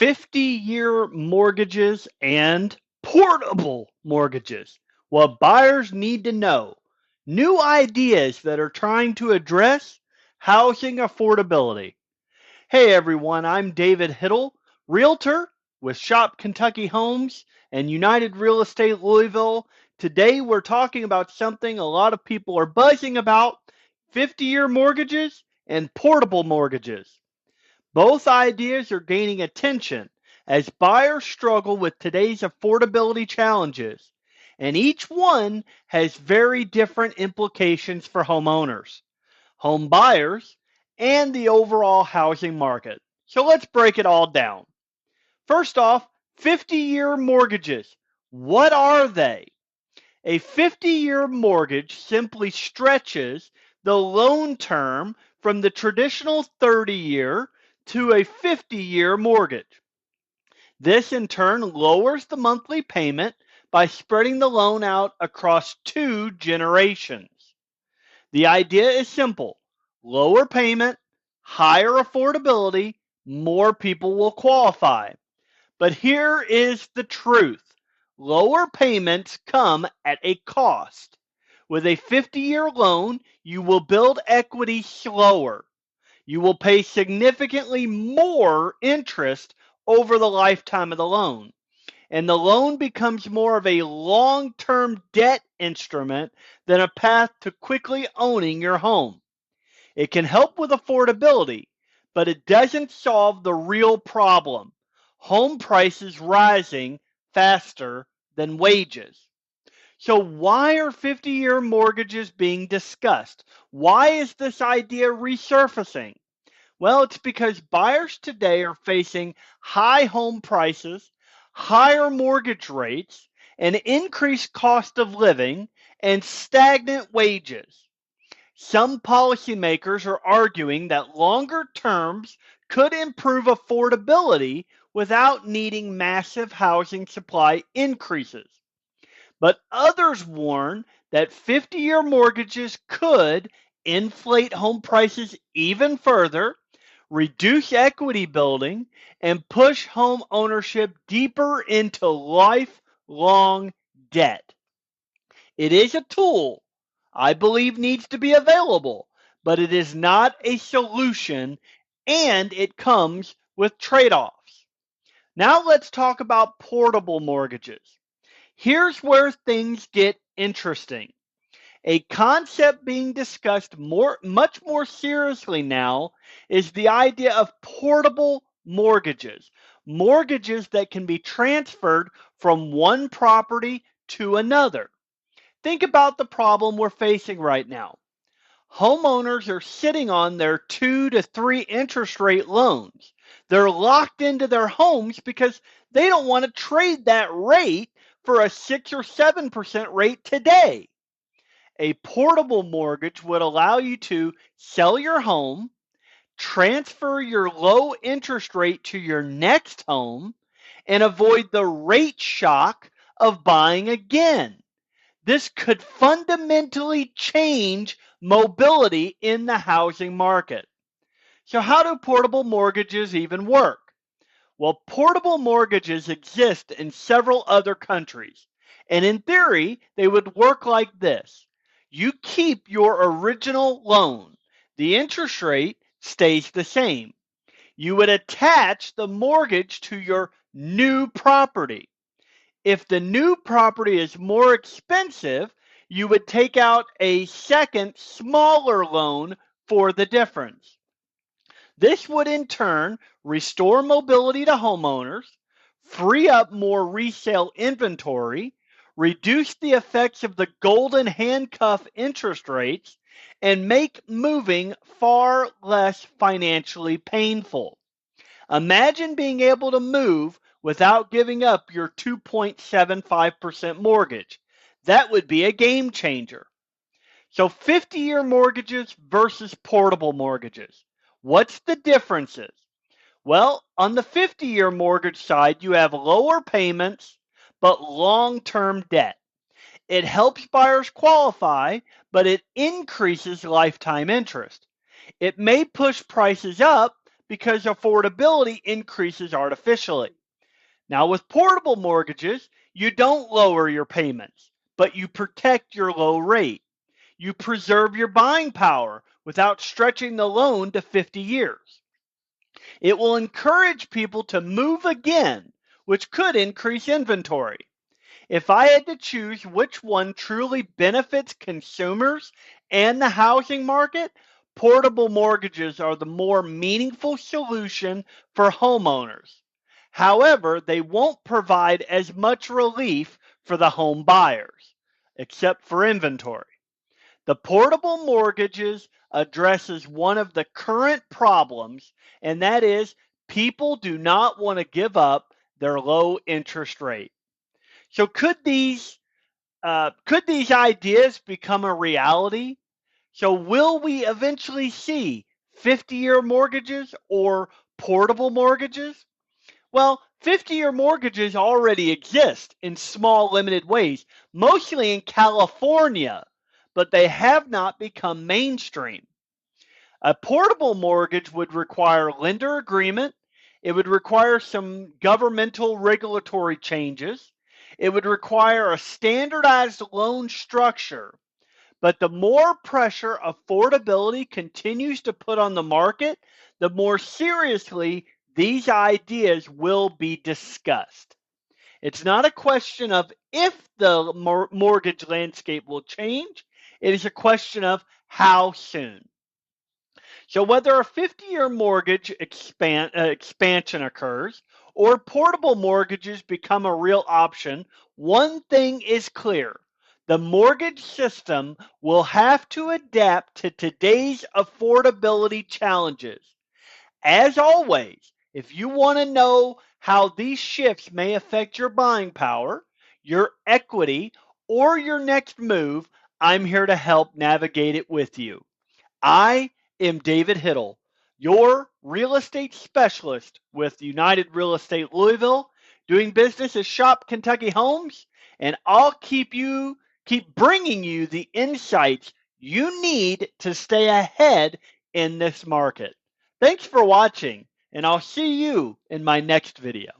50-year mortgages and portable mortgages. What buyers need to know. New ideas that are trying to address housing affordability. Hey everyone, I'm David Hittle, Realtor with Shopkentuckyhomes and United Real Estate Louisville. Today we're talking about something a lot of people are buzzing about, 50-year mortgages and portable mortgages. Both ideas are gaining attention as buyers struggle with today's affordability challenges, and each one has very different implications for homeowners, home buyers, and the overall housing market. So let's break it all down. First off, 50-year mortgages. What are they? A 50-year mortgage simply stretches the loan term from the traditional 30-year to a 50-year mortgage. This in turn lowers the monthly payment by spreading the loan out across 2 generations. The idea is simple. Lower payment, higher affordability, more people will qualify. But here is the truth. Lower payments come at a cost. With a 50-year loan, you will build equity slower. You will pay significantly more interest over the lifetime of the loan. And the loan becomes more of a long-term debt instrument than a path to quickly owning your home. It can help with affordability, but it doesn't solve the real problem. Home prices rising faster than wages. So why are 50-year mortgages being discussed? Why is this idea resurfacing? Well, it's because buyers today are facing high home prices, higher mortgage rates, an increased cost of living, and stagnant wages. Some policymakers are arguing that longer terms could improve affordability without needing massive housing supply increases. But others warn that 50-year mortgages could inflate home prices even further, reduce equity building, and push home ownership deeper into lifelong debt. It is a tool I believe needs to be available, but it is not a solution and it comes with trade-offs. Now let's talk about portable mortgages. Here's where things get interesting. A concept being discussed much more seriously now is the idea of portable mortgages. Mortgages that can be transferred from one property to another. Think about the problem we're facing right now. Homeowners are sitting on their 2 to 3 interest rate loans. They're locked into their homes because they don't want to trade that rate for a 6 or 7% rate today. A portable mortgage would allow you to sell your home, transfer your low interest rate to your next home, and avoid the rate shock of buying again. This could fundamentally change mobility in the housing market. So how do portable mortgages even work? Well, portable mortgages exist in several other countries, and in theory, they would work like this. You keep your original loan. The interest rate stays the same. You would attach the mortgage to your new property. If the new property is more expensive, you would take out a second, smaller loan for the difference. This would in turn restore mobility to homeowners, free up more resale inventory, reduce the effects of the golden handcuff interest rates, and make moving far less financially painful. Imagine being able to move without giving up your 2.75% mortgage. That would be a game changer. So 50-year mortgages versus portable mortgages. What's the differences? Well, on the 50-year mortgage side, you have lower payments, but long-term debt. It helps buyers qualify, but it increases lifetime interest. It may push prices up because affordability increases artificially. Now, with portable mortgages, you don't lower your payments, but you protect your low rate. You preserve your buying power without stretching the loan to 50 years. It will encourage people to move again, which could increase inventory. If I had to choose which one truly benefits consumers and the housing market, portable mortgages are the more meaningful solution for homeowners. However, they won't provide as much relief for the home buyers, except for inventory. The portable mortgages addresses one of the current problems, and that is people do not want to give up their low interest rate. So could these ideas become a reality? So will we eventually see 50-year mortgages or portable mortgages? Well, 50-year mortgages already exist in small, limited ways, mostly in California, but they have not become mainstream. A portable mortgage would require lender agreement. It would require some governmental regulatory changes. It would require a standardized loan structure. But the more pressure affordability continues to put on the market, the more seriously these ideas will be discussed. It's not a question of if the mortgage landscape will change, it is a question of how soon. So whether a 50-year mortgage expansion occurs or portable mortgages become a real option, one thing is clear. The mortgage system will have to adapt to today's affordability challenges. As always, if you want to know how these shifts may affect your buying power, your equity, or your next move, I'm here to help navigate it with you. I am David Hittle, your real estate specialist with United Real Estate Louisville, doing business as Shopkentuckyhomes, and I'll keep bringing you the insights you need to stay ahead in this market. Thanks for watching, and I'll see you in my next video.